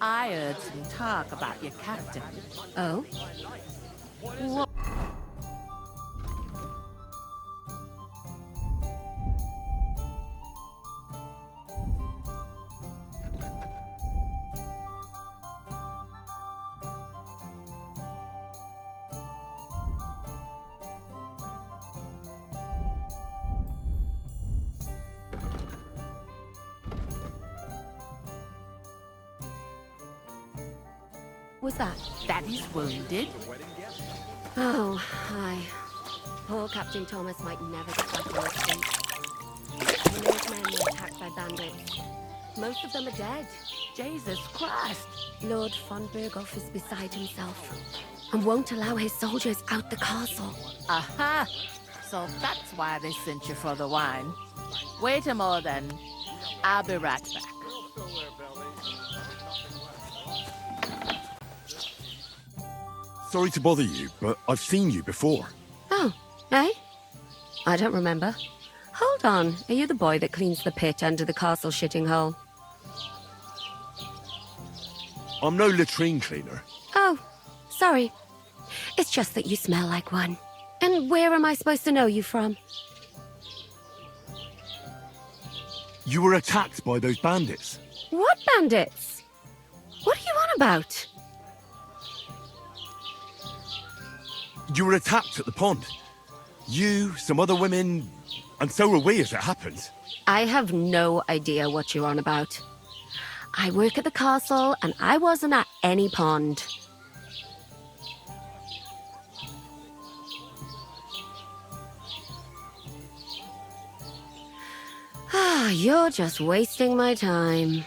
I heard some talk about your captain. Oh? What? Was that? That is wounded. Oh, hi. Poor Captain Thomas might never get back on his feet. When those men were attacked by bandits, most of them are dead. Jesus Christ. Lord von Berghoff is beside himself and won't allow his soldiers out the castle. Aha! So that's why they sent you for the wine. Wait a moment then. I'll be right back. Sorry to bother you, but I've seen you before. Oh, eh? I don't remember. Hold on, are you the boy that cleans the pit under the castle shitting hole? I'm no latrine cleaner. Oh, sorry. It's just that you smell like one. And where am I supposed to know you from? You were attacked by those bandits. What bandits? What are you on about? You were attacked at the pond. You, some other women, and so were we as it happened. I have no idea what you're on about. I work at the castle, and I wasn't at any pond. Ah, you're just wasting my time.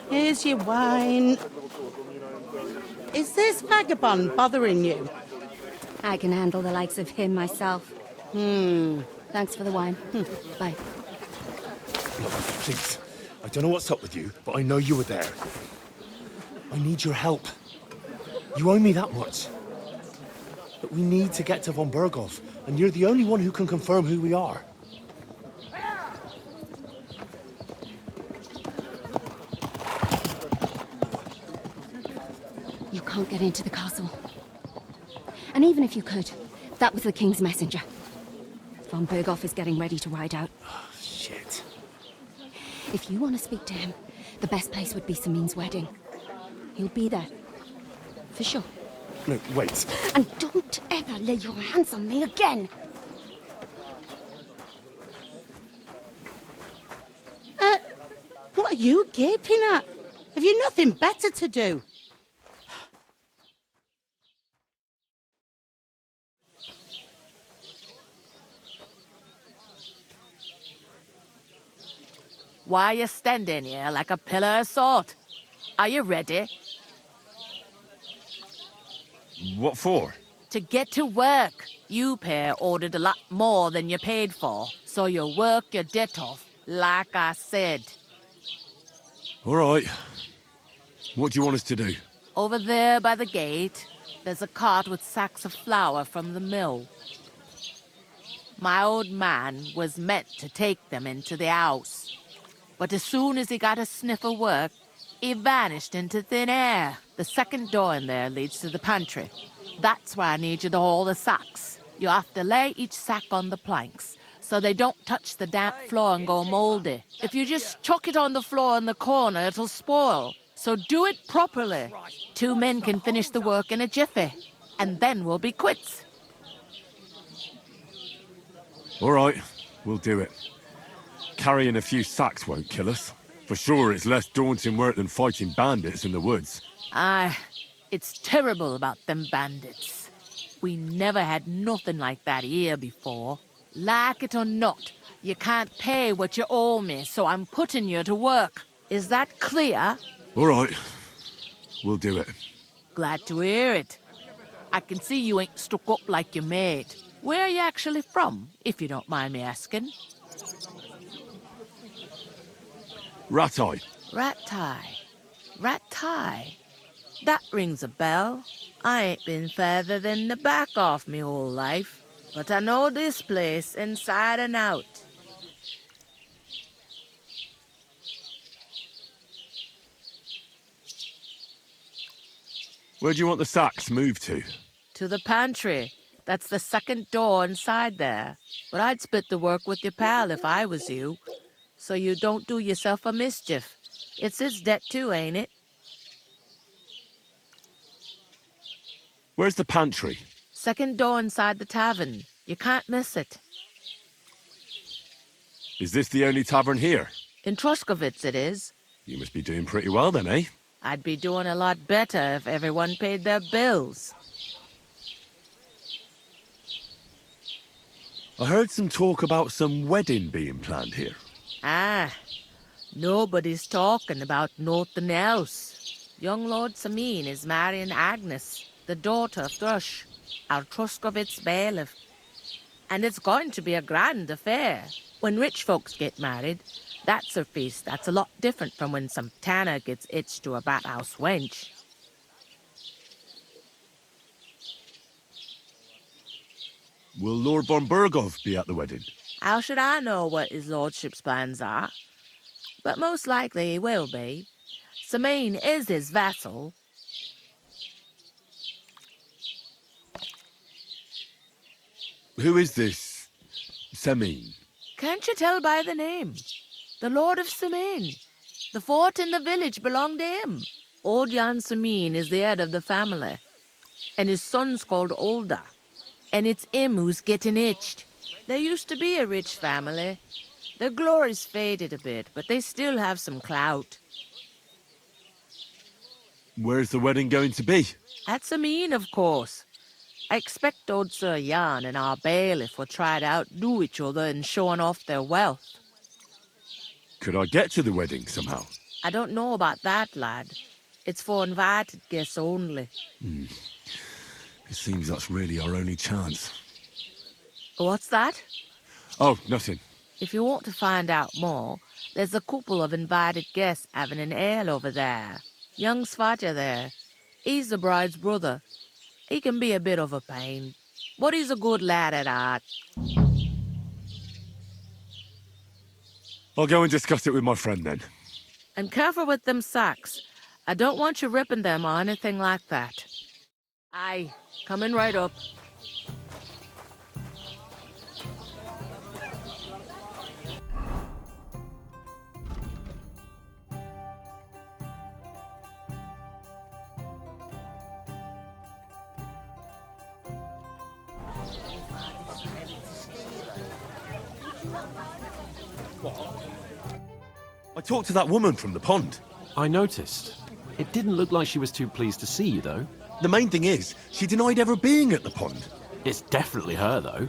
Here's your wine. Is this vagabond bothering you? I can handle the likes of him myself. Thanks for the wine. Bye. Look, please. I don't know what's up with you, but I know you were there. I need your help. You owe me that much. But we need to get to von Berghoff, and you're the only one who can confirm who we are. You can't get into the castle. And even if you could, that was the King's messenger. Von Berghoff is getting ready to ride out. Oh, shit. If you want to speak to him, the best place would be Samin's wedding. He'll be there. For sure. No, wait. And don't ever lay your hands on me again! What are you gaping at? Have you nothing better to do? Why are you standing here like a pillar of salt? Are you ready? What for? To get to work. You pair ordered a lot more than you paid for, so you'll work your debt off, like I said. All right. What do you want us to do? Over there by the gate, there's a cart with sacks of flour from the mill. My old man was meant to take them into the house. But as soon as he got a sniff of work, he vanished into thin air. The second door in there leads to the pantry. That's why I need you to haul the sacks. You have to lay each sack on the planks, so they don't touch the damp floor and go moldy. If you just chuck it on the floor in the corner, it'll spoil. So do it properly. 2 men can finish the work in a jiffy, and then we'll be quits. All right, we'll do it. Carrying a few sacks won't kill us. For sure, it's less daunting work than fighting bandits in the woods. Aye, it's terrible about them bandits. We never had nothing like that here before. Like it or not, you can't pay what you owe me, so I'm putting you to work. Is that clear? All right, we'll do it. Glad to hear it. I can see you ain't stuck up like your mate. Where are you actually from, if you don't mind me asking? Rat-eye. Rat-tie. Rat-tie. That rings a bell. I ain't been further than the back off me whole life, but I know this place inside and out. Where do you want the sacks moved to? To the pantry. That's the second door inside there. But I'd split the work with your pal if I was you, so you don't do yourself a mischief. It's his debt too, ain't it? Where's the pantry? Second door inside the tavern. You can't miss it. Is this the only tavern here? In Troskovitz it is. You must be doing pretty well then, eh? I'd be doing a lot better if everyone paid their bills. I heard some talk about some wedding being planned here. Ah, nobody's talking about nothing else. Young Lord Samin is marrying Agnes, the daughter of Thrush, our Troskovitz bailiff. And it's going to be a grand affair. When rich folks get married, that's a feast that's a lot different from when some tanner gets hitched to a bathhouse wench. Will Lord von Burgov be at the wedding? How should I know what his lordship's plans are? But most likely he will be. Samin is his vassal. Who is this Semin? Can't you tell by the name? The Lord of Samin. The fort and the village belong to him. Old Jan Samin is the head of the family, and his son's called Olda. And it's him who's getting itched. There used to be a rich family. Their glory's faded a bit, but they still have some clout. Where's the wedding going to be? At Samin, of course. I expect old Sir Jan and our bailiff will try to outdo each other in showing off their wealth. Could I get to the wedding somehow? I don't know about that, lad. It's for invited guests only. It seems that's really our only chance. What's that? Oh, nothing. If you want to find out more, there's a couple of invited guests having an ale over there. Young Svatja there. He's the bride's brother. He can be a bit of a pain, but he's a good lad at heart. I'll go and discuss it with my friend then. And careful with them sacks. I don't want you ripping them or anything like that. Aye, coming right up. I talked to that woman from the pond. I noticed. It didn't look like she was too pleased to see you, though. The main thing is, she denied ever being at the pond. It's definitely her, though.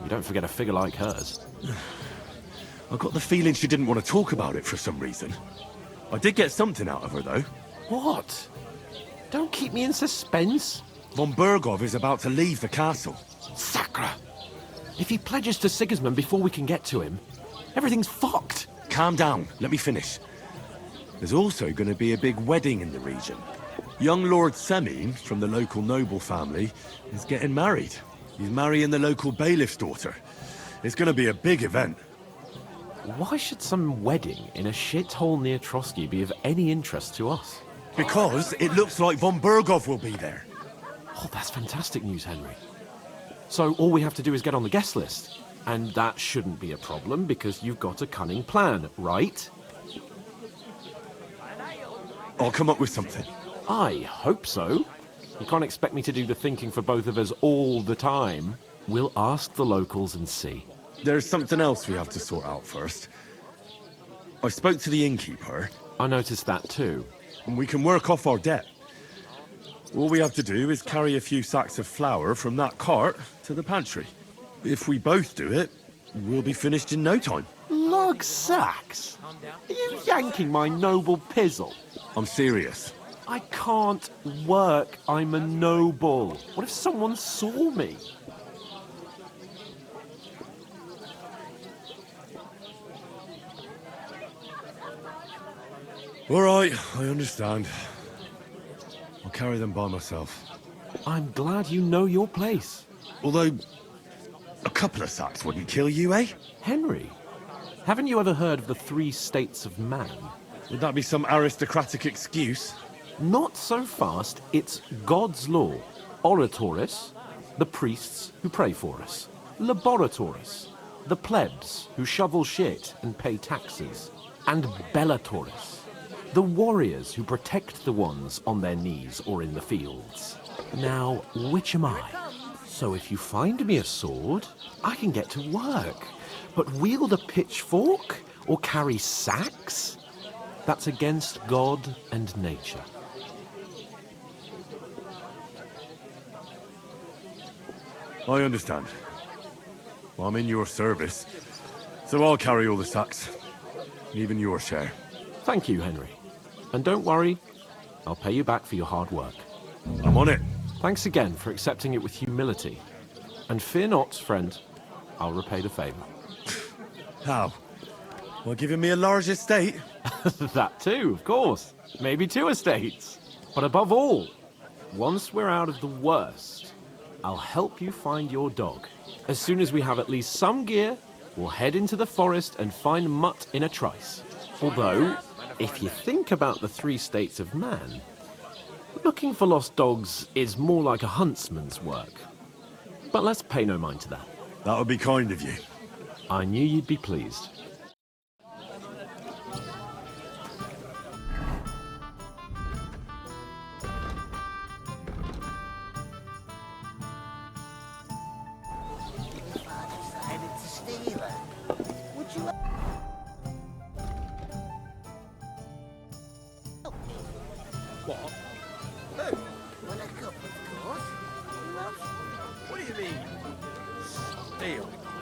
You don't forget a figure like hers. I got the feeling she didn't want to talk about it for some reason. I did get something out of her, though. What? Don't keep me in suspense. Von Burgov is about to leave the castle. Sacra! If he pledges to Sigismund before we can get to him, everything's fucked. Calm down, let me finish. There's also going to be a big wedding in the region. Young Lord Semin, from the local noble family, is getting married. He's marrying the local bailiff's daughter. It's going to be a big event. Why should some wedding in a shithole near Trosky be of any interest to us? Because it looks like von Burgov will be there. Oh, that's fantastic news, Henry. So all we have to do is get on the guest list. And that shouldn't be a problem because you've got a cunning plan, right? I'll come up with something. I hope so. You can't expect me to do the thinking for both of us all the time. We'll ask the locals and see. There's something else we have to sort out first. I spoke to the innkeeper, I noticed that too. and we can work off our debt. All we have to do is carry a few sacks of flour from that cart to the pantry. If we both do it, we'll be finished in no time. Lug sacks? Are you yanking my noble pizzle? I'm serious. I can't work. I'm a noble. What if someone saw me? All right, I understand. I'll carry them by myself. I'm glad you know your place. Although, a couple of sacks wouldn't kill you, eh? Henry, haven't you ever heard of the 3 states of man? Would that be some aristocratic excuse? Not so fast, it's God's law. Oratoris, the priests who pray for us. Laboratoris, the plebs who shovel shit and pay taxes. And Bellatoris, the warriors who protect the ones on their knees or in the fields. Now, which am I? So if you find me a sword, I can get to work. But wield a pitchfork or carry sacks? That's against God and nature. I understand. Well, I'm in your service, so I'll carry all the sacks. Even your share. Thank you, Henry. And don't worry, I'll pay you back for your hard work. I'm on it. Thanks again for accepting it with humility. And fear not, friend, I'll repay the favor. How? Well, giving me a large estate? That too, of course. Maybe 2 estates. But above all, once we're out of the worst, I'll help you find your dog. As soon as we have at least some gear, we'll head into the forest and find Mutt in a trice. Although, if you think about the 3 states of man, looking for lost dogs is more like a huntsman's work. But let's pay no mind to that. That would be kind of you. I knew you'd be pleased.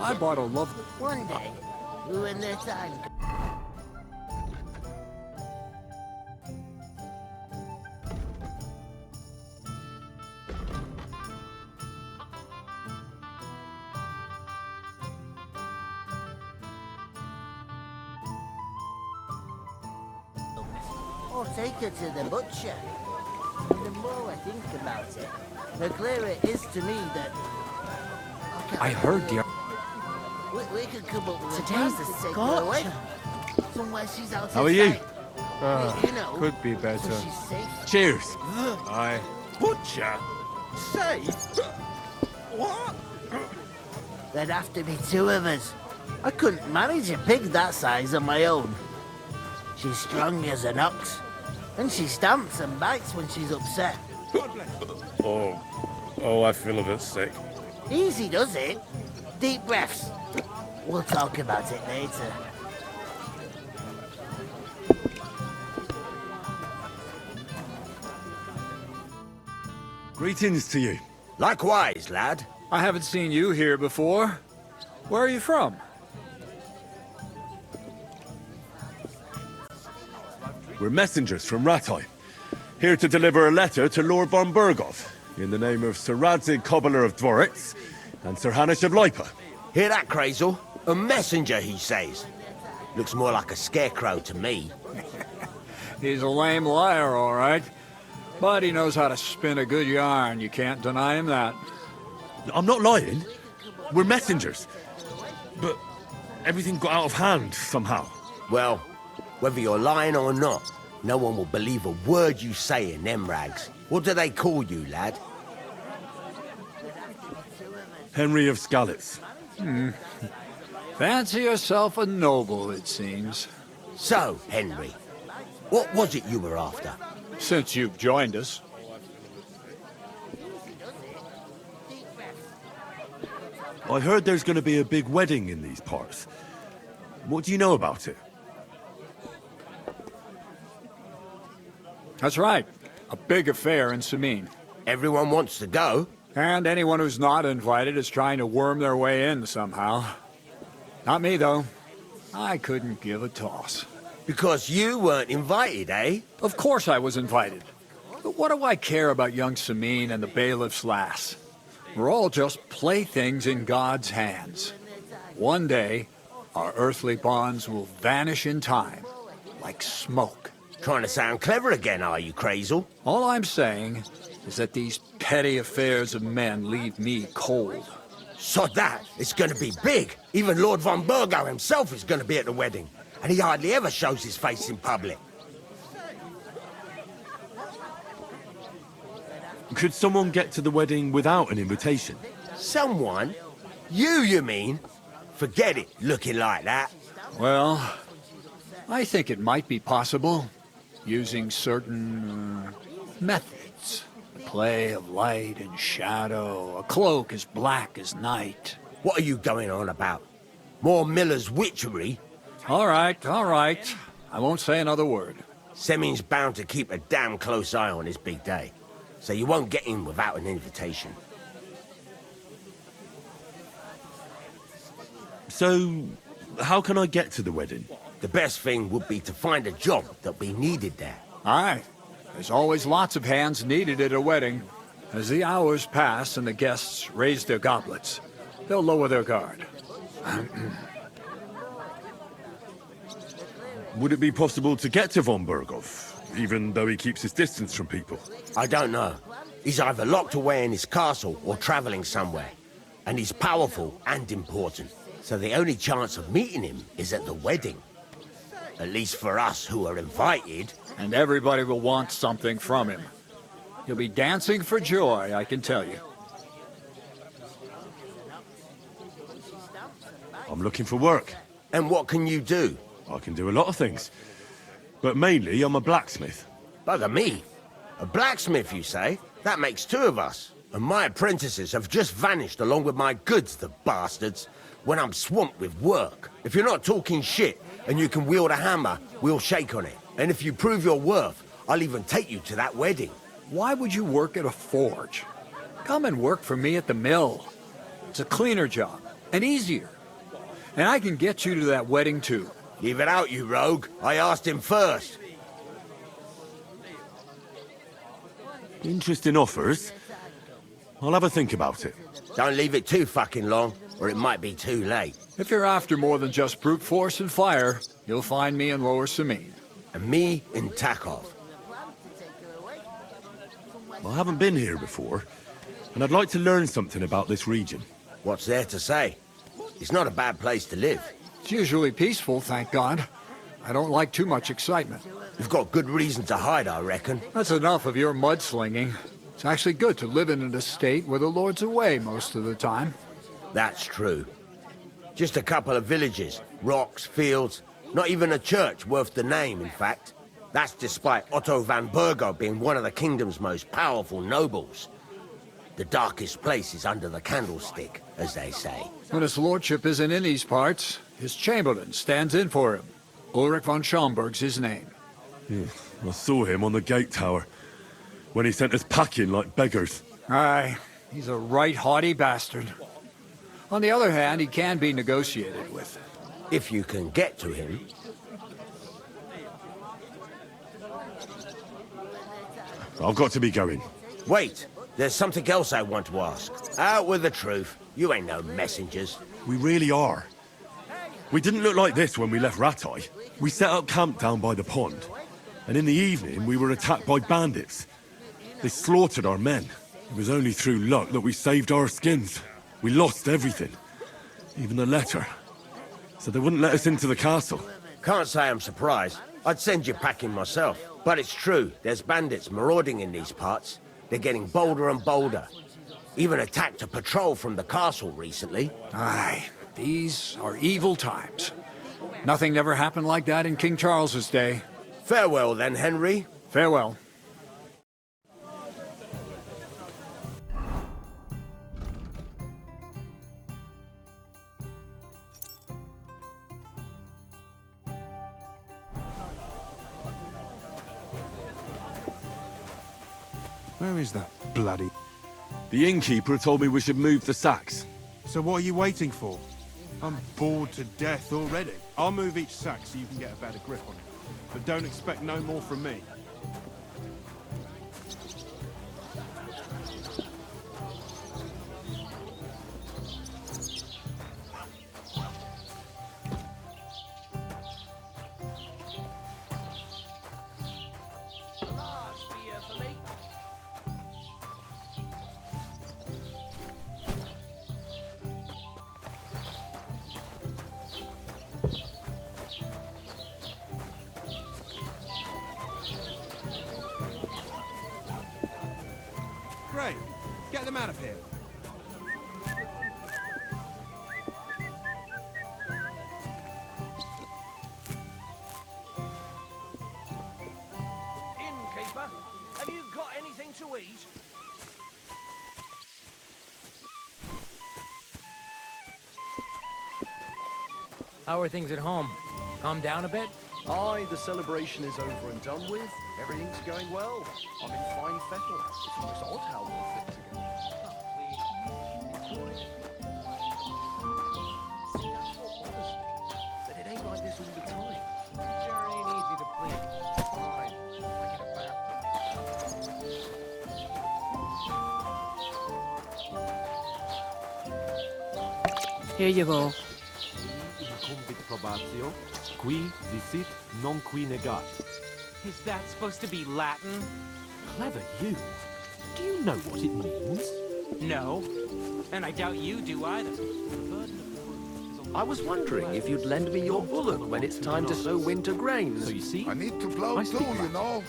I bought a love. One day, when their time or take her to the butcher. And the more I think about it, the clearer it is to me that I heard the. we could come up with a Today's plan the to take her away. scorcher. Somewhere she's out How of are you? sight. You know, Could be so better. she's safe. Cheers. Aye. Butcher? Safe? What? There'd have to be 2 of us. I couldn't manage a pig that size on my own. She's strong as an ox, and she stamps and bites when she's upset. Oh, I feel a bit sick. Easy does it. Deep breaths. We'll talk about it later. Greetings to you. Likewise, lad. I haven't seen you here before. Where are you from? We're messengers from Rattay, here to deliver a letter to Lord von Burgov, in the name of Sir Radzig Cobbler of Dworitz and Sir Hanish of Lipa. Hear that, Crazel? A messenger, he says. Looks more like a scarecrow to me. He's a lame liar, all right. But he knows how to spin a good yarn. You can't deny him that. I'm not lying. We're messengers. But everything got out of hand somehow. Well, whether you're lying or not, no one will believe a word you say in them rags. What do they call you, lad? Henry of Skalitz. Fancy yourself a noble, it seems. So, Henry, what was it you were after? Since you've joined us. I heard there's going to be a big wedding in these parts. What do you know about it? That's right. A big affair in Samine. Everyone wants to go. And anyone who's not invited is trying to worm their way in somehow. Not me, though. I couldn't give a toss. Because you weren't invited, eh? Of course I was invited. But what do I care about young Samine and the bailiff's lass? We're all just playthings in God's hands. One day, our earthly bonds will vanish in time, like smoke. Trying to sound clever again, are you, Crazel? All I'm saying is that these petty affairs of men leave me cold. So that, it's going to be big. Even Lord von Burgo himself is going to be at the wedding. And he hardly ever shows his face in public. Could someone get to the wedding without an invitation? Someone? You mean? Forget it, looking like that. Well, I think it might be possible, using certain methods. The play of light and shadow, a cloak as black as night. What are you going on about? More Miller's witchery? All right, all right. I won't say another word. Semin's bound to keep a damn close eye on his big day, so you won't get in without an invitation. So, how can I get to the wedding? The best thing would be to find a job that'll be needed there. All right. There's always lots of hands needed at a wedding. As the hours pass and the guests raise their goblets, they'll lower their guard. Would it be possible to get to von Berghoff, even though he keeps his distance from people? I don't know. He's either locked away in his castle or traveling somewhere. And he's powerful and important. So the only chance of meeting him is at the wedding. At least for us who are invited. And everybody will want something from him. He'll be dancing for joy, I can tell you. I'm looking for work. And what can you do? I can do a lot of things. But mainly, I'm a blacksmith. Bugger me. A blacksmith, you say? That makes two of us. And my apprentices have just vanished along with my goods, the bastards, when I'm swamped with work. If you're not talking shit and you can wield a hammer, we'll shake on it. And if you prove your worth, I'll even take you to that wedding. Why would you work at a forge? Come and work for me at the mill. It's a cleaner job, and easier. And I can get you to that wedding, too. Leave it out, you rogue. I asked him first. Interesting offers. I'll have a think about it. Don't leave it too fucking long, or it might be too late. If you're after more than just brute force and fire, you'll find me in Lower Samine. And me in Takov. I haven't been here before, and I'd like to learn something about this region. What's there to say? It's not a bad place to live. It's usually peaceful, thank God. I don't like too much excitement. You've got good reason to hide, I reckon. That's enough of your mudslinging. It's actually good to live in an estate where the Lord's away most of the time. That's true. Just a couple of villages, rocks, fields, not even a church worth the name, in fact. That's despite Otto van Bergo being one of the kingdom's most powerful nobles. The darkest place is under the candlestick, as they say. When his lordship isn't in these parts, his chamberlain stands in for him. Ulrich von Schomberg's his name. I saw him on the gate tower, when he sent us packing like beggars. Aye, he's a right haughty bastard. On the other hand, he can be negotiated with. If you can get to him. I've got to be going. Wait, there's something else I want to ask. Out with the truth. You ain't no messengers. We really are. We didn't look like this when we left Ratai. We set up camp down by the pond, and in the evening we were attacked by bandits. They slaughtered our men. It was only through luck that we saved our skins. We lost everything, even the letter. So they wouldn't let us into the castle. Can't say I'm surprised. I'd send you packing myself. But it's true, there's bandits marauding in these parts. They're getting bolder and bolder. Even attacked a patrol from the castle recently. Aye, these are evil times. Nothing ever happened like that in King Charles's day. Farewell then, Henry. Farewell. Where is that bloody... The innkeeper told me we should move the sacks. So what are you waiting for? I'm bored to death already. I'll move each sack so you can get a better grip on it. But don't expect no more from me. great. Get them out of here. Innkeeper, have you got anything to eat? How are things at home? Calm down a bit? Aye, the celebration is over and done with. Everything's going well. I'm in fine fettle. It's almost odd how we'll fit together. But it ain't like this all the time. Sure ain't easy to please. Fine. Here you go. Incumbit probatio, qui visit non qui negat. Is that supposed to be Latin? Clever you. Do you know what it means? No. And I doubt you do either. I was wondering if you'd lend me your bullock when it's time to sow winter grains. So you see, I need to plow too, you know.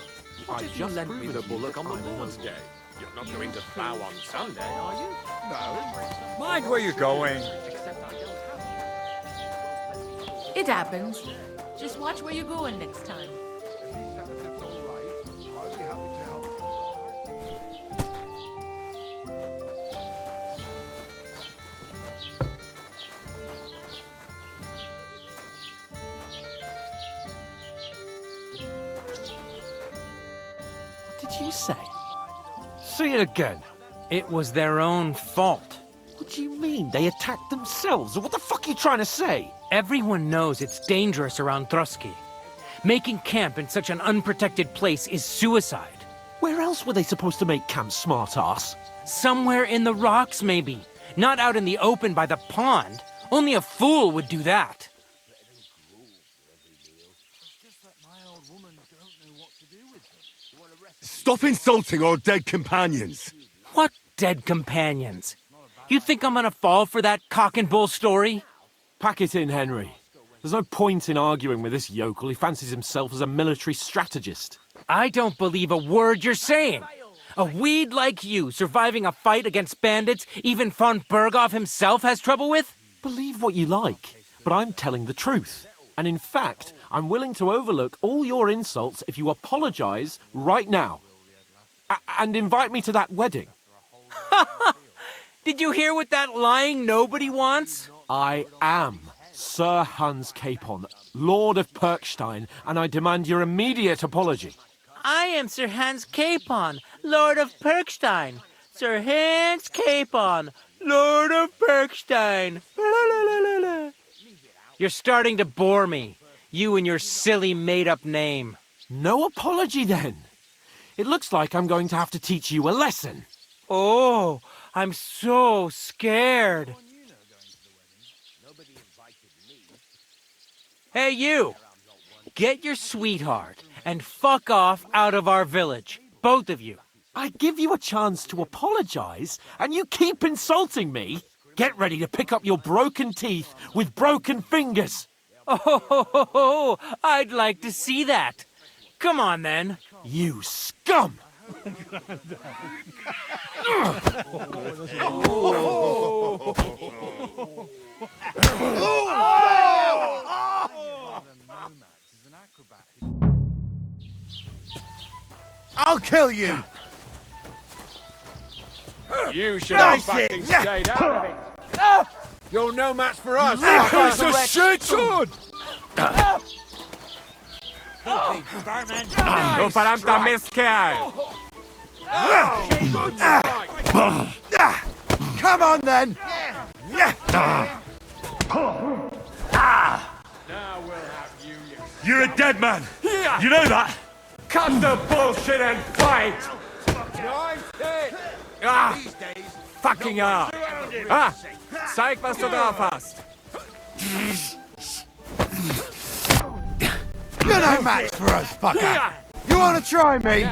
What if you lent me the bullock on the Lord's Day? You're not going to plough on Sunday, are you? No. Mind where you're going. It happens. Just watch where you're going next time. That's all right. I'll be happy to help. what did you say? Say it again. It was their own fault. What do you mean? They attacked themselves? What the fuck are you trying to say? Everyone knows it's dangerous around Trosky. Making camp in such an unprotected place is suicide. Where else were they supposed to make camp, smart-ass? Somewhere in the rocks, maybe. Not out in the open by the pond. Only a fool would do that. Stop insulting our dead companions! What dead companions? You think I'm gonna fall for that cock and bull story? Pack it in, Henry. There's no point in arguing with this yokel. He fancies himself as a military strategist. I don't believe a word you're saying. A weed like you surviving a fight against bandits even von Berghoff himself has trouble with? Believe what you like, but I'm telling the truth. And in fact, I'm willing to overlook all your insults if you apologize right now. And invite me to that wedding. Did you hear what that lying nobody wants? I am Sir Hans Capon, Lord of Perkstein, and I demand your immediate apology. I am Sir Hans Capon, Lord of Perkstein. Sir Hans Capon, Lord of Perkstein. You're starting to bore me. You and your silly made-up name. No apology, then. It looks like I'm going to have to teach you a lesson. Oh, I'm so scared. Hey, you! Get your sweetheart and fuck off out of our village. Both of you. I give you a chance to apologize, and you keep insulting me? Get ready to pick up your broken teeth with broken fingers. Oh, I'd like to see that. Come on, then. You scum! I'll kill you! You should have fucking stayed out of it. You're no match for us. Piece of shit! No paranta mescal. Come on then! Now we'll have you. You're a dead man! You know that? Cut the bullshit and fight! These days, Fucking hell! Zeig, was du drauf hast! you're no match for us, fucker! You wanna try me?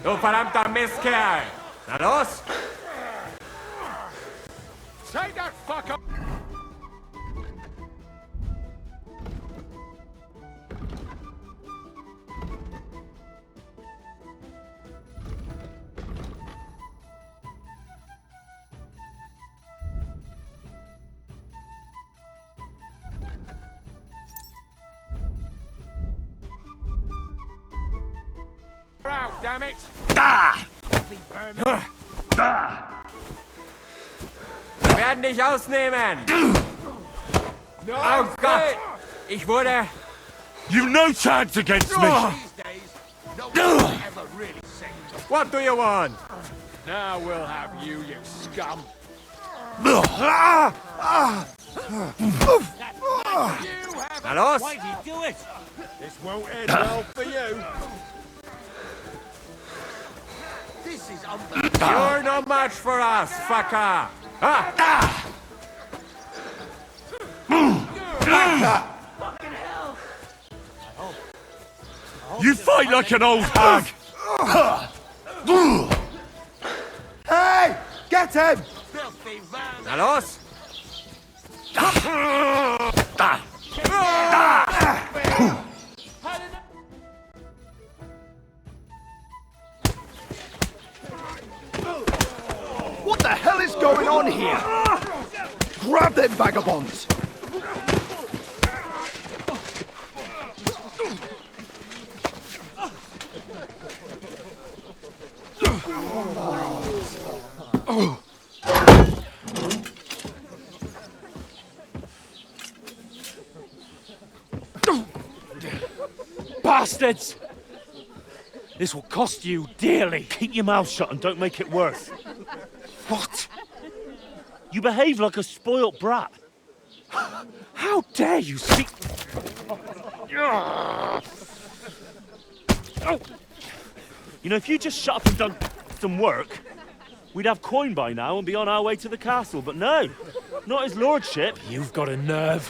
Du verdammter Mistkerl! Na los! Take that fucker! Out, damn it! Wir werden dich ausnehmen! Oh Gott! Ich wurde... You've no chance against me! What do you want? Now we'll have you, you scum. Na los! Why'd you do it? This won't end well for you. This is unbelievable. You're no match for us, fucker! You fight like an old hag! Hey! Get him! Na los! What the hell is going on here? Grab them vagabonds! Bastards! This will cost you dearly. Keep your mouth shut and don't make it worse. What? You behave like a spoilt brat. How dare you speak... You know, if you just shut up and done some work, we'd have coin by now and be on our way to the castle. But no, not his lordship. You've got a nerve.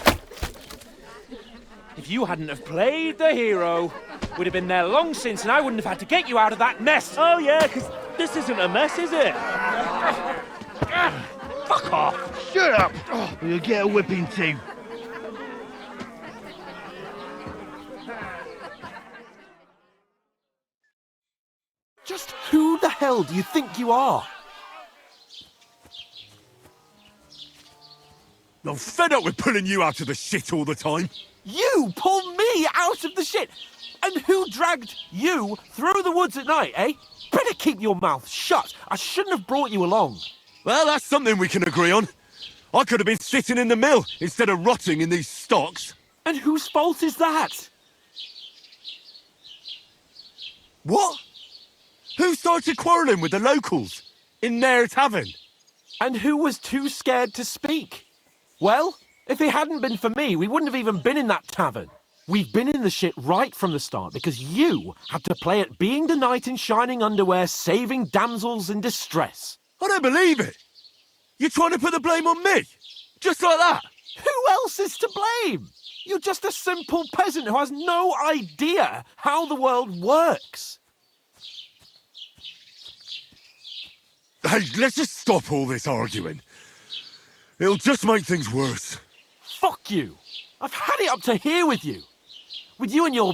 If you hadn't have played the hero, we'd have been there long since and I wouldn't have had to get you out of that mess. Oh yeah, because this isn't a mess, is it? Fuck off. Shut up! Or you'll get a whipping too. Just who the hell do you think you are? I'm fed up with pulling you out of the shit all the time. You pull me out of the shit! And who dragged you through the woods at night, eh? Better keep your mouth shut. I shouldn't have brought you along. Well, that's something we can agree on. I could have been sitting in the mill instead of rotting in these stocks. And whose fault is that? What? Who started quarrelling with the locals in their tavern? And who was too scared to speak? Well, if it hadn't been for me, we wouldn't have even been in that tavern. We've been in the shit right from the start because you had to play at being the knight in shining underwear, saving damsels in distress. I don't believe it. You're trying to put the blame on me? Just like that? Who else is to blame? You're just a simple peasant who has no idea how the world works. Hey, let's just stop all this arguing. It'll just make things worse. Fuck you. I've had it up to here with you. With you and your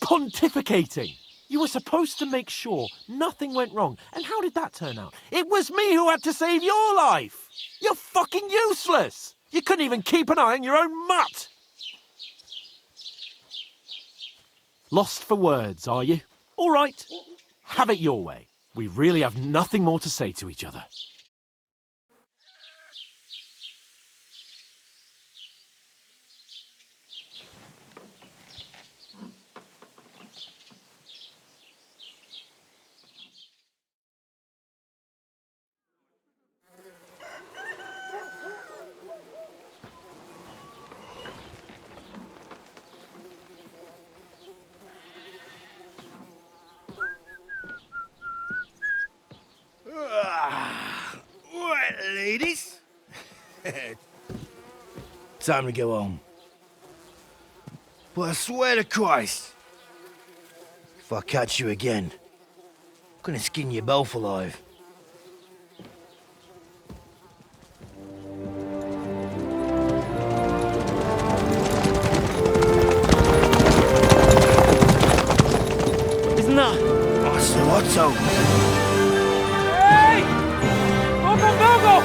pontificating. You were supposed to make sure nothing went wrong. And how did that turn out? It was me who had to save your life. You're fucking useless. You couldn't even keep an eye on your own mutt. Lost for words, are you? All right. Have it your way. We really have nothing more to say to each other. Right, ladies. Time to go home. But I swear to Christ, if I catch you again, I'm gonna skin you both alive. Isn't that? Oh, so what's over? Hey! Go!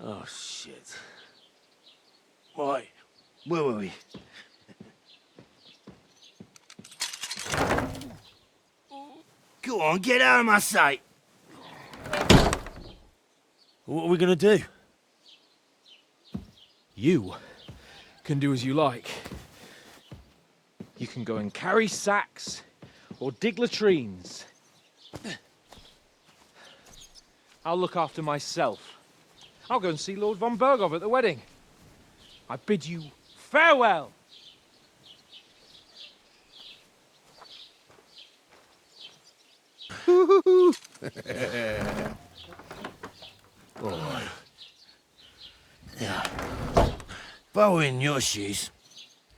Oh, shit. Where were we? Go on, get out of my sight. What are we gonna do? You can do as you like. You can go and carry sacks or dig latrines. I'll look after myself. I'll go and see Lord von Berghoff at the wedding. I bid you farewell. Oh. Yeah. If I were in your shoes,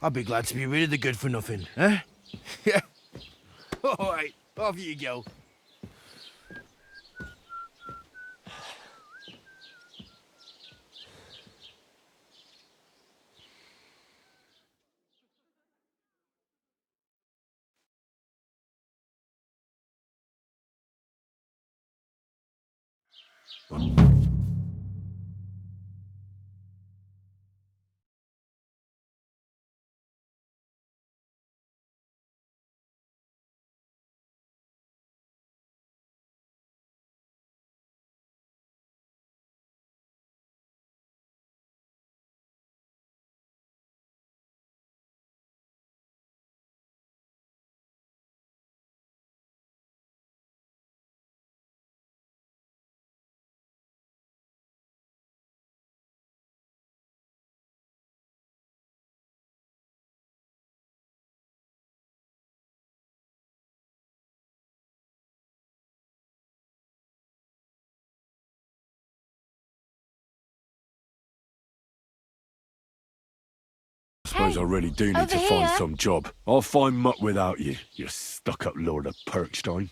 I'd be glad to be rid of the good for nothing, eh? Yeah. All right, off you go. Suppose I really do need to find some job. I'll find muck without you, you stuck-up Lord of Perkstein.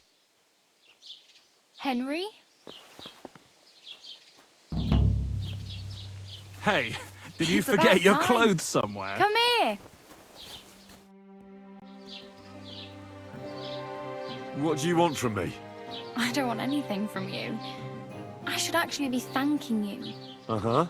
Henry? Hey, did you It's forget about your time. clothes somewhere? Come here. What do you want from me? I don't want anything from you. I should actually be thanking you. Uh-huh.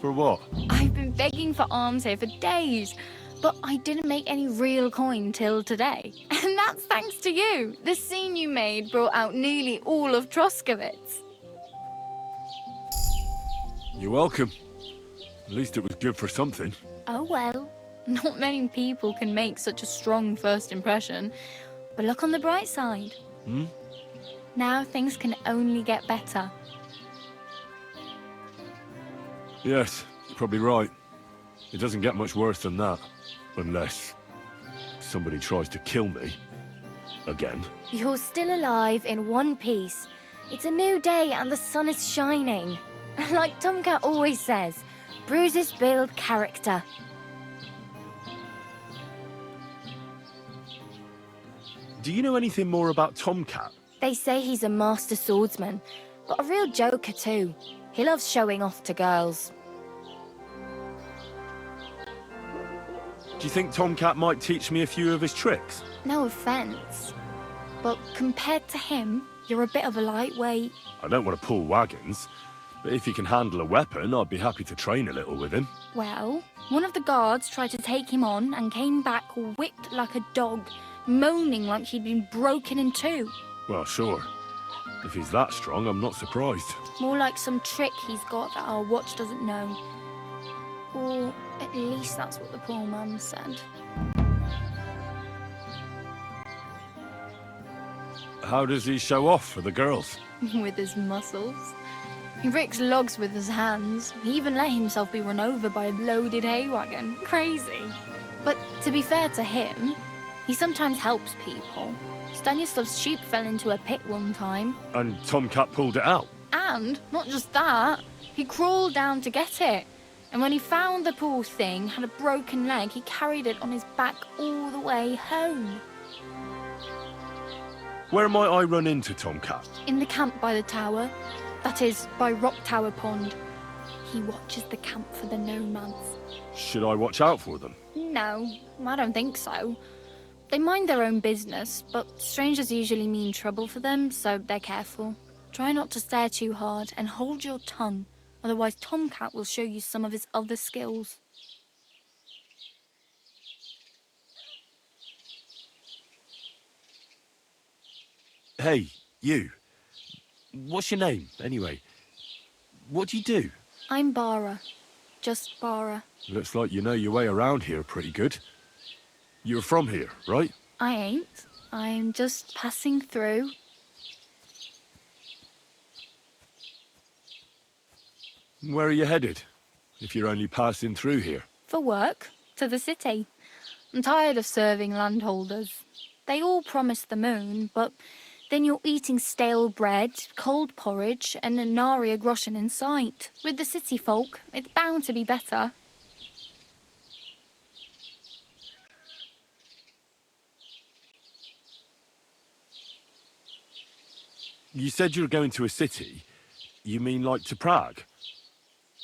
For what? I've been begging for alms here for days, but I didn't make any real coin till today. And that's thanks to you. The scene you made brought out nearly all of Troskowitz. You're welcome. At least it was good for something. Oh well. Not many people can make such a strong first impression. But look on the bright side. Hmm? Now things can only get better. Yes, you're probably right. It doesn't get much worse than that. Unless somebody tries to kill me. Again. You're still alive in one piece. It's a new day and the sun is shining. Like Tomcat always says, bruises build character. Do you know anything more about Tomcat? They say he's a master swordsman, but a real joker too. He loves showing off to girls. Do you think Tomcat might teach me a few of his tricks? No offense, but compared to him, you're a bit of a lightweight. I don't want to pull wagons, but if he can handle a weapon, I'd be happy to train a little with him. Well, one of the guards tried to take him on and came back whipped like a dog, moaning like he'd been broken in two. Well, sure. If he's that strong, I'm not surprised. More like some trick he's got that our watch doesn't know. Or at least that's what the poor man said. How does he show off for the girls? With his muscles. He breaks logs with his hands. He even let himself be run over by a loaded hay wagon. Crazy. But to be fair to him, he sometimes helps people. Stanislav's sheep fell into a pit one time. And Tomcat pulled it out? And, not just that, he crawled down to get it. And when he found the poor thing had a broken leg, he carried it on his back all the way home. Where might I run into Tomcat? In the camp by the tower. That is, by Rock Tower Pond. He watches the camp for the nomads. Should I watch out for them? No, I don't think so. They mind their own business, but strangers usually mean trouble for them, so they're careful. Try not to stare too hard and hold your tongue, otherwise Tomcat will show you some of his other skills. Hey, you. What's your name, anyway? What do you do? I'm Bara. Just Bara. Looks like you know your way around here pretty good. You're from here, right? I ain't. I'm just passing through. Where are you headed, if you're only passing through here? For work. To the city. I'm tired of serving landholders. They all promise the moon, but then you're eating stale bread, cold porridge, and a nary a groschen in sight. With the city folk, it's bound to be better. You said you were going to a city. You mean like to Prague?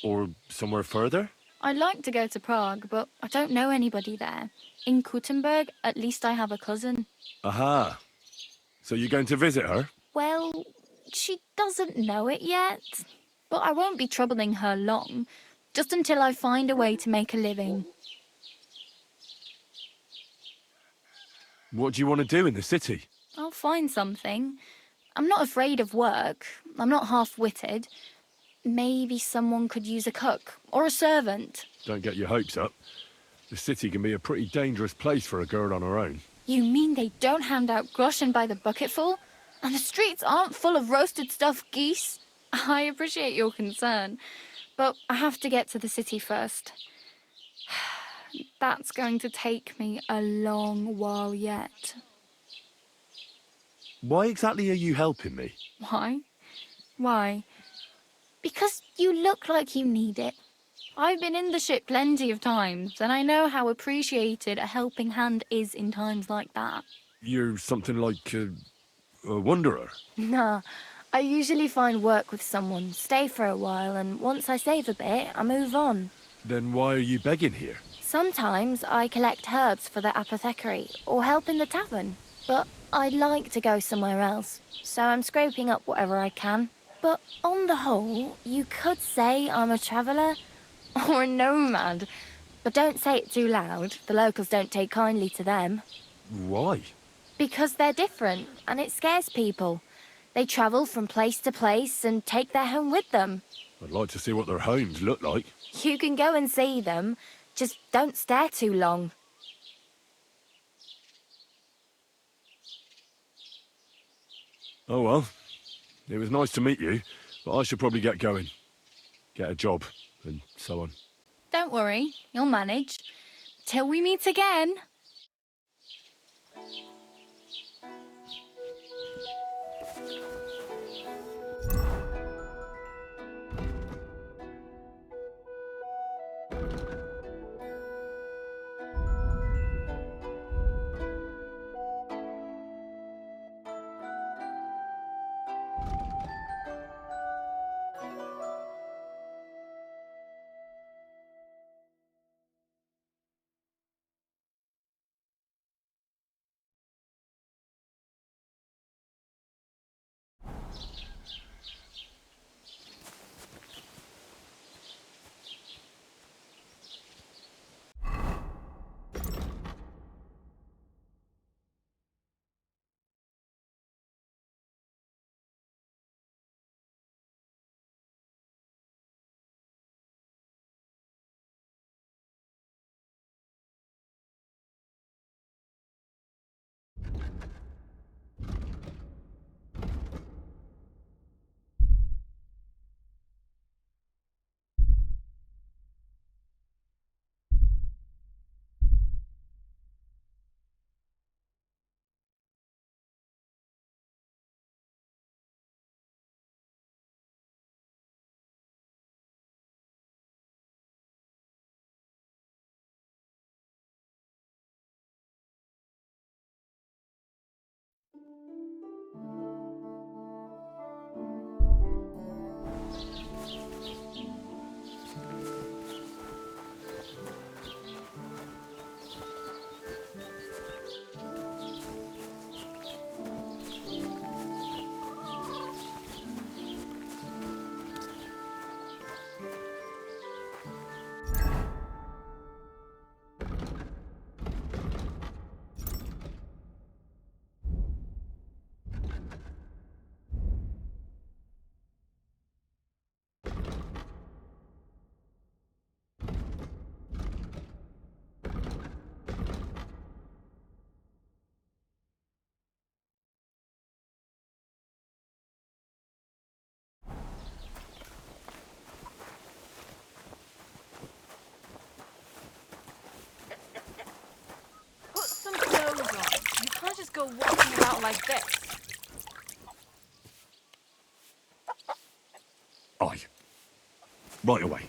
Or somewhere further? I'd like to go to Prague, but I don't know anybody there. In Kuttenberg, at least I have a cousin. Aha. So you're going to visit her? Well, she doesn't know it yet. But I won't be troubling her long, just until I find a way to make a living. What do you want to do in the city? I'll find something. I'm not afraid of work. I'm not half-witted. Maybe someone could use a cook or a servant. Don't get your hopes up. The city can be a pretty dangerous place for a girl on her own. You mean they don't hand out groschen by the bucketful? And the streets aren't full of roasted stuffed geese? I appreciate your concern, but I have to get to the city first. That's going to take me a long while yet. Why exactly are you helping me? Why? Why? Because you look like you need it. I've been in the ship plenty of times, and I know how appreciated a helping hand is in times like that. You're something like a wanderer. Nah, I usually find work with someone, stay for a while, and once I save a bit, I move on. Then why are you begging here? Sometimes I collect herbs for the apothecary, or help in the tavern. But I'd like to go somewhere else, so I'm scraping up whatever I can. But on the whole, you could say I'm a traveller, or a nomad. But don't say it too loud, the locals don't take kindly to them. Why? Because they're different, and it scares people. They travel from place to place and take their home with them. I'd like to see what their homes look like. You can go and see them, just don't stare too long. Oh well, it was nice to meet you, but I should probably get going. Get a job, and so on. Don't worry, you'll manage. Till we meet again. you're walking about like this? Aye. Right away.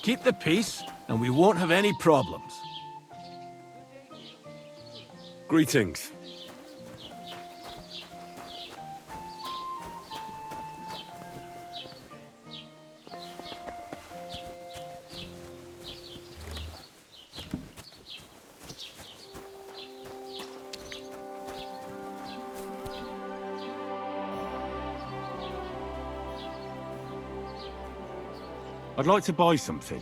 Keep the peace, and we won't have any problems. Greetings. I'd like to buy something.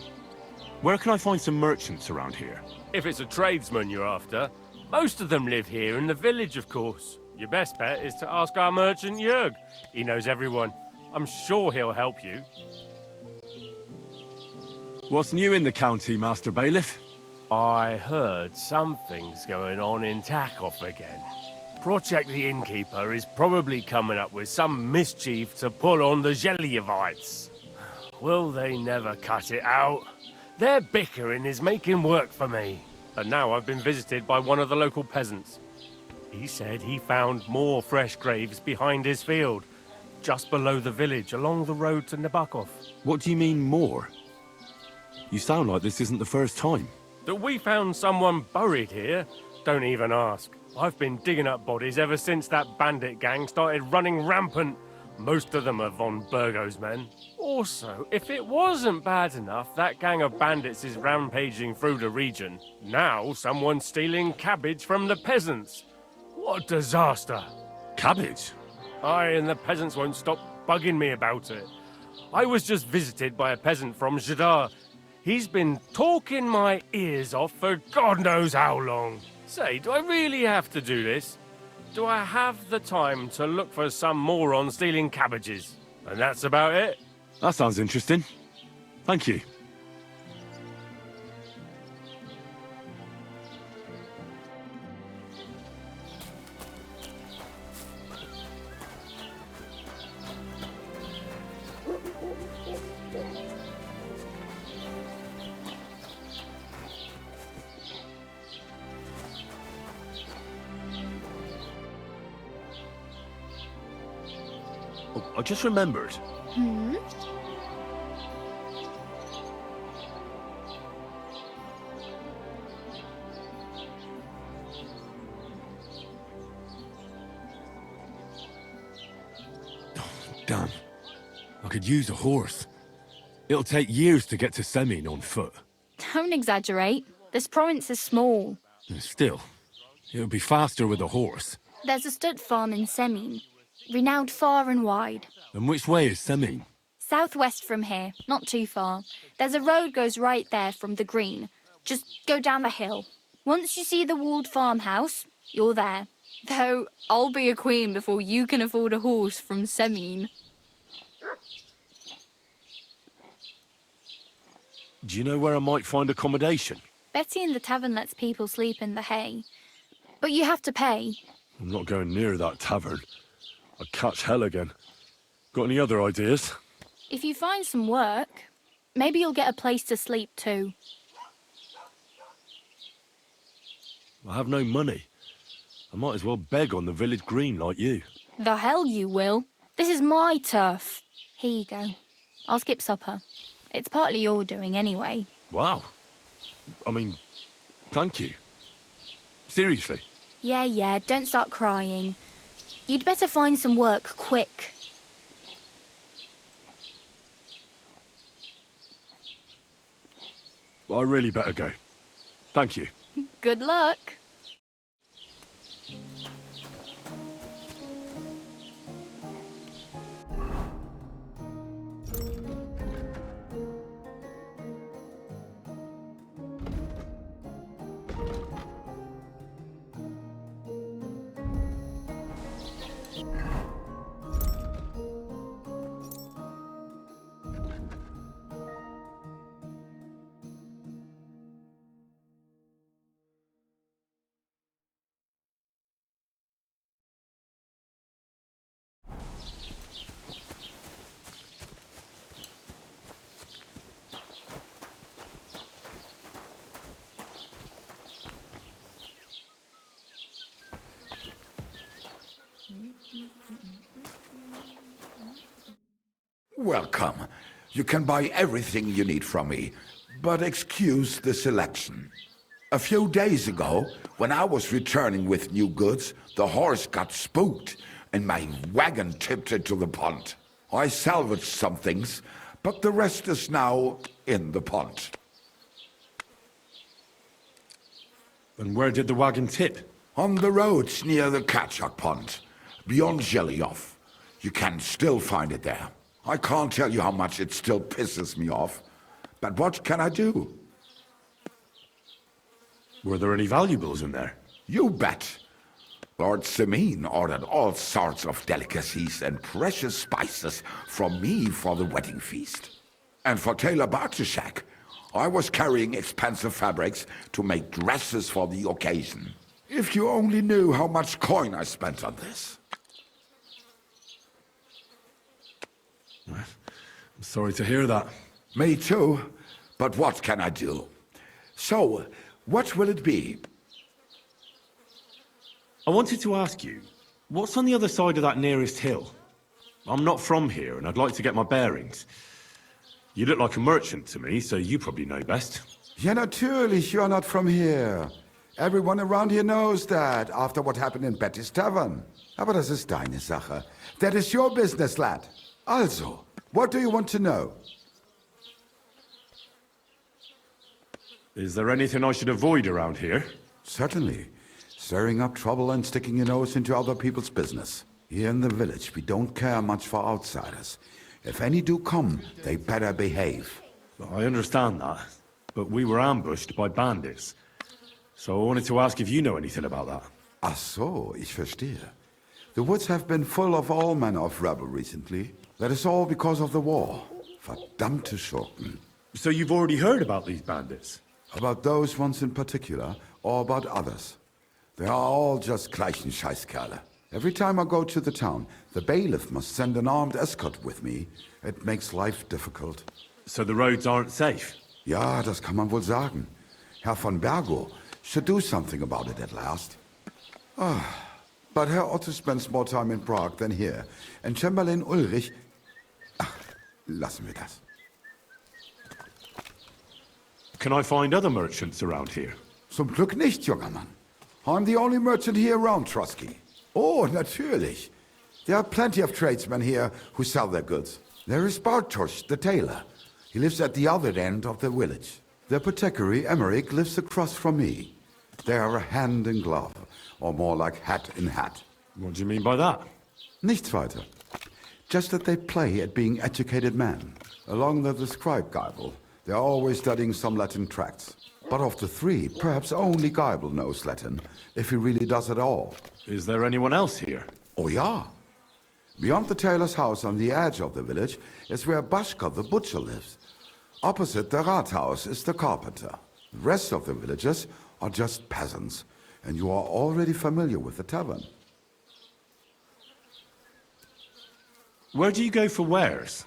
Where can I find some merchants around here? If it's a tradesman you're after, most of them live here in the village, of course. Your best bet is to ask our merchant Jörg. He knows everyone. I'm sure he'll help you. What's new in the county, Master Bailiff? I heard something's going on in Takoff again. Project the Innkeeper is probably coming up with some mischief to pull on the Jelievites. Will they never cut it out? Their bickering is making work for me. And now I've been visited by one of the local peasants. He said he found more fresh graves behind his field, just below the village, along the road to Nabokov. What do you mean, more? You sound like this isn't the first time. That we found someone buried here? Don't even ask. I've been digging up bodies ever since that bandit gang started running rampant. Most of them are von Burgo's men. Also, if it wasn't bad enough that gang of bandits is rampaging through the region, now someone's stealing cabbage from the peasants. What a disaster. Cabbage? Aye, and the peasants won't stop bugging me about it. I was just visited by a peasant from Jadar. He's been talking my ears off for God knows how long. Say, do I really have to do this? Do I have the time to look for some moron stealing cabbages? And that's about it. That sounds interesting. Thank you. Oh, I just remembered. Hmm? Damn. I could use a horse. It'll take years to get to Semin on foot. Don't exaggerate. This province is small. Still, it would be faster with a horse. There's a stud farm in Semin, renowned far and wide. And which way is Semin? Southwest from here, not too far. There's a road goes right there from the green. Just go down the hill. Once you see the walled farmhouse, you're there. Though, I'll be a queen before you can afford a horse from Semin. Do you know where I might find accommodation? Betty in the tavern lets people sleep in the hay. But you have to pay. I'm not going near that tavern. I'd catch hell again. Got any other ideas? If you find some work, maybe you'll get a place to sleep too. I have no money. I might as well beg on the village green like you. The hell you will. This is my turf. Here you go. I'll skip supper. It's partly your doing anyway. Wow. I mean, thank you. Seriously. Yeah, don't start crying. You'd better find some work quick. I really better go. Thank you. Good luck. Welcome. You can buy everything you need from me, but excuse the selection. A few days ago, when I was returning with new goods, the horse got spooked and my wagon tipped into the pond. I salvaged some things, but the rest is now in the pond. And where did the wagon tip? On the roads near the Katchak Pond, beyond Jellyov. You can still find it there. I can't tell you how much it still pisses me off, but what can I do? Were there any valuables in there? You bet. Lord Simeon ordered all sorts of delicacies and precious spices from me for the wedding feast. And for Taylor Bartuszak, I was carrying expensive fabrics to make dresses for the occasion. If you only knew how much coin I spent on this. I'm sorry to hear that. Me too, but what can I do? So, what will it be? I wanted to ask you, what's on the other side of that nearest hill? I'm not from here, and I'd like to get my bearings. You look like a merchant to me, so you probably know best. Ja, natürlich, you're not from here. Everyone around here knows that, after what happened in Betty's Tavern. Aber das ist deine Sache. That is your business, lad. Also, what do you want to know? Is there anything I should avoid around here? Certainly. Stirring up trouble and sticking your nose into other people's business. Here in the village, we don't care much for outsiders. If any do come, they better behave. I understand that, but we were ambushed by bandits. So I wanted to ask if you know anything about that. Ach so, ich verstehe. The woods have been full of all manner of rebel recently. That is all because of the war. Verdammte Schurken. So you've already heard about these bandits? About those ones in particular, or about others? They are all just gleichen Scheißkerle. Every time I go to the town, the bailiff must send an armed escort with me. It makes life difficult. So the roads aren't safe? Ja, das kann man wohl sagen. Herr von Bergo should do something about it at last. But Herr Otto spends more time in Prague than here. And Chamberlain Ulrich... lassen wir das. Can I find other merchants around here? Zum Glück nicht, junger Mann. I'm the only merchant here around Trosky. Oh, natürlich. There are plenty of tradesmen here who sell their goods. There is Bartosz, the tailor. He lives at the other end of the village. The apothecary, Emmerich, lives across from me. They are hand in glove, or more like hat in hat. What do you mean by that? Nichts weiter. Just that they play at being educated men. Along the described Geibel, they are always studying some Latin tracts. But of the three, perhaps only Geibel knows Latin, if he really does at all. Is there anyone else here? Oh, ja. Beyond the tailor's house on the edge of the village is where Bashka the butcher lives. Opposite the Rathaus is the carpenter. The rest of the villagers are just peasants, and you are already familiar with the tavern. Where do you go for wares?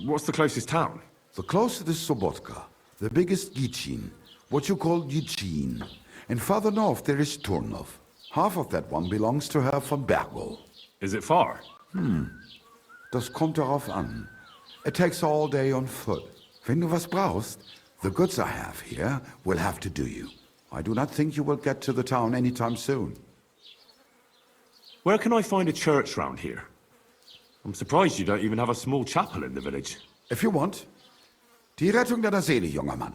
What's the closest town? The closest is Sobotka, the biggest Gichin, what you call Gichin. And further north there is Turnov. Half of that one belongs to Herr von Bergo. Is it far? Das kommt darauf an. It takes all day on foot. Wenn du was brauchst, the goods I have here will have to do you. I do not think you will get to the town anytime soon. Where can I find a church round here? I'm surprised you don't even have a small chapel in the village. If you want. Die Rettung deiner Seele, junger Mann.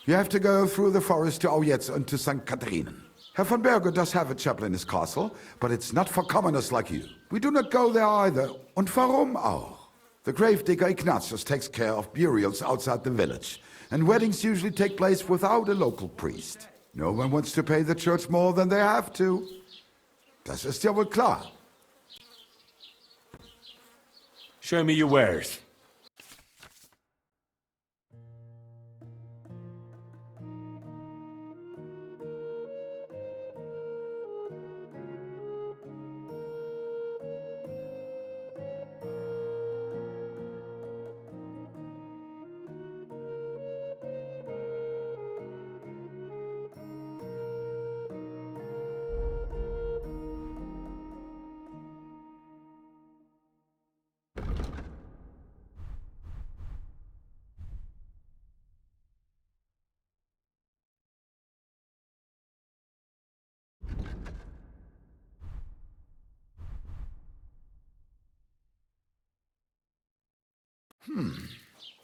You have to go through the forest to Aujetz and to St. Catharinen. Herr von Berger does have a chapel in his castle, but it's not for commoners like you. We do not go there either. Und warum auch? The gravedigger Ignatius takes care of burials outside the village, and weddings usually take place without a local priest. No one wants to pay the church more than they have to. Das ist ja wohl klar. Show me your wares.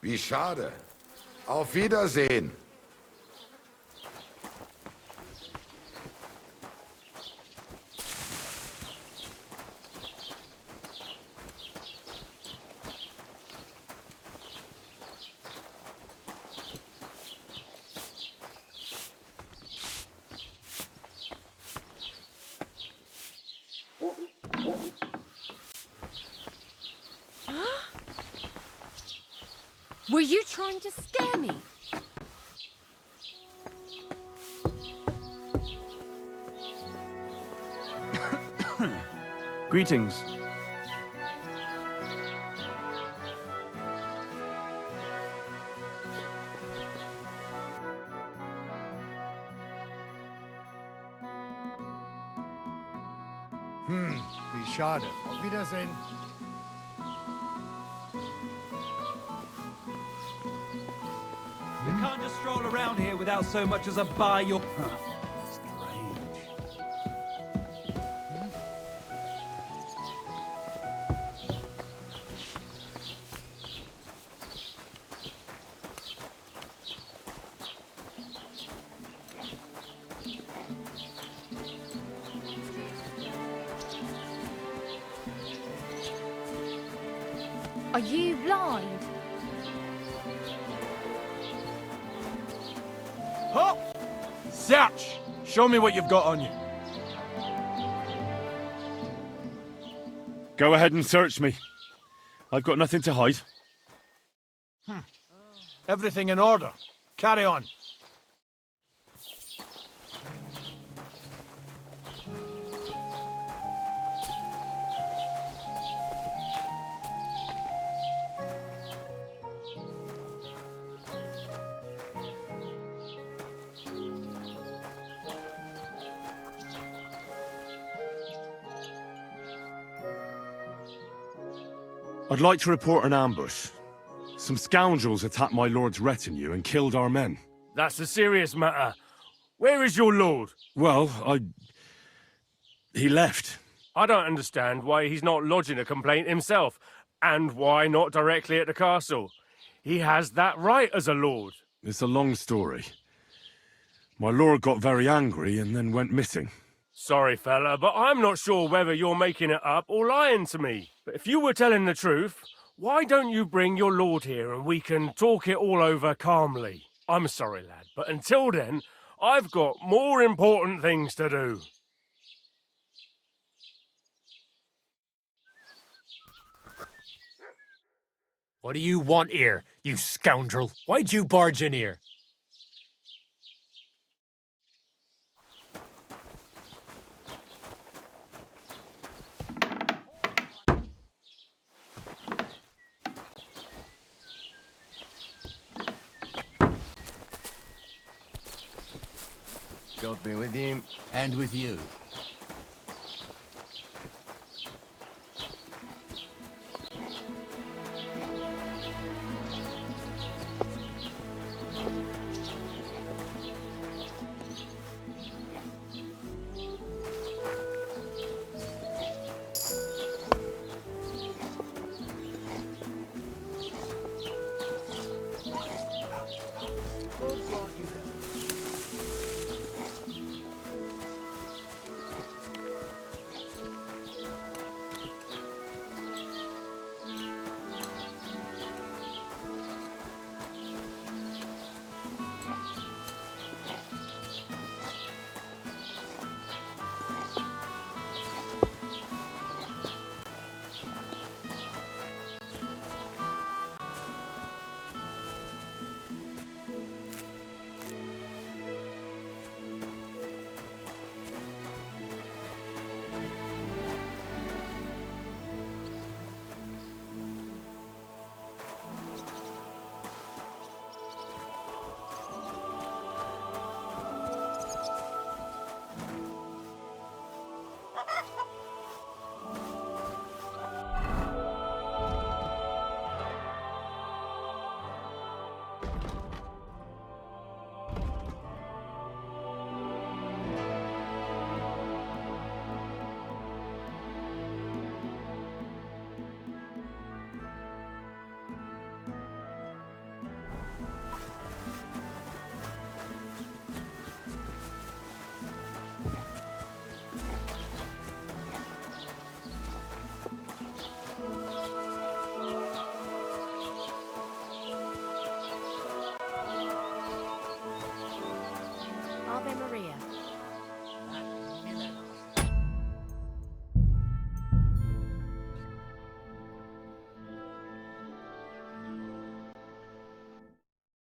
Wie schade. Auf Wiedersehen. Were you trying to scare me? Greetings. Wie schade. Auf Wiedersehen. You can't just stroll around here without so much as a buy your... Are you blind? Huh? Search! Show me what you've got on you. Go ahead and search me. I've got nothing to hide. Everything in order. Carry on. I'd like to report an ambush. Some scoundrels attacked my lord's retinue and killed our men. That's a serious matter. Where is your lord? Well, he left. I don't understand why he's not lodging a complaint himself, and why not directly at the castle. He has that right as a lord. It's a long story. My lord got very angry and then went missing. Sorry, fella, but I'm not sure whether you're making it up or lying to me. But if you were telling the truth, why don't you bring your lord here and we can talk it all over calmly? I'm sorry, lad, but until then, I've got more important things to do. What do you want here, you scoundrel? Why'd you barge in here? God be with you. And with you.